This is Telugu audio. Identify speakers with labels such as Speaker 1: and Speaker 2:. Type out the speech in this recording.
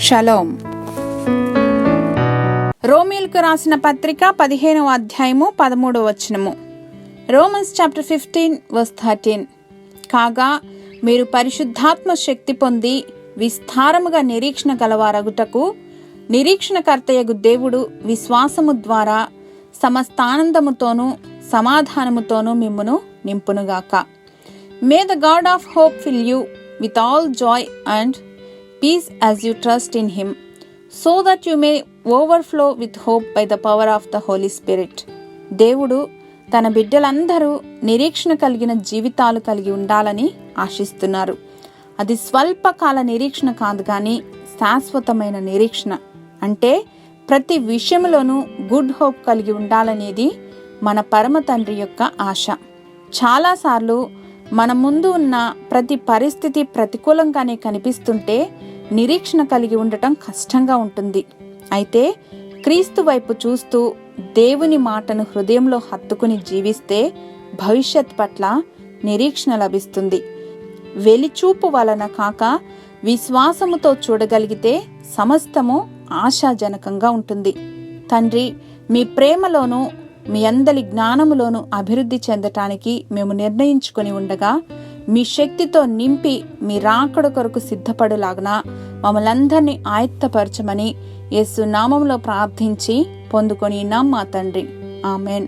Speaker 1: షలోం. రోమీయులకు రాసిన పత్రిక 15వ అధ్యాయము 13వ వచనము. Romans chapter 15:13. కాగా మీరు పరిశుద్ధాత్మ శక్తి పొంది విస్తారముగా నిరీక్షణ గలవారగుటకు నిరీక్షణకర్తయగు దేవుడు విశ్వాసము ద్వారా సమస్తానందముతోనూ సమాధానముతోనూ మిమ్మును నింపునుగాక. May the God of hope fill you with all joy and peace as you trust in him, so that you may overflow with hope by the power of the Holy Spirit. దేవుడు తన బిడ్డలందరూ నిరీక్షణ కలిగిన జీవితాలు కలిగి ఉండాలని ఆశిస్తున్నారు. అది స్వల్పకాల నిరీక్షణ కాదు కానీ శాశ్వతమైన నిరీక్షణ. అంటే ప్రతి విషయంలోనూ గుడ్ హోప్ కలిగి ఉండాలనేది మన పరమ తండ్రి యొక్క ఆశ. చాలాసార్లు మన ముందు ఉన్న ప్రతి పరిస్థితి ప్రతికూలంగానే కనిపిస్తుంటే నిరీక్షణ కలిగి ఉండటం కష్టంగా ఉంటుంది. అయితే క్రీస్తు వైపు చూస్తూ దేవుని మాటను హృదయంలో హత్తుకుని జీవిస్తే భవిష్యత్ పట్ల నిరీక్షణ లభిస్తుంది. వెలిచూపు వలన కాక విశ్వాసముతో చూడగలిగితే సమస్తము ఆశాజనకంగా ఉంటుంది. తండ్రి, మీ ప్రేమలోనూ మీ అందరి జ్ఞానములోనూ అభివృద్ధి చెందటానికి మేము నిర్ణయించుకొని ఉండగా మీ శక్తితో నింపి మీ రాకడ కొరకు సిద్ధపడులాగున మమ్మల్ందరినీ ఆయత్తపరచమని యేసు నామములో ప్రార్థించి పొందుకొని మా తండ్రి. ఆమెన్.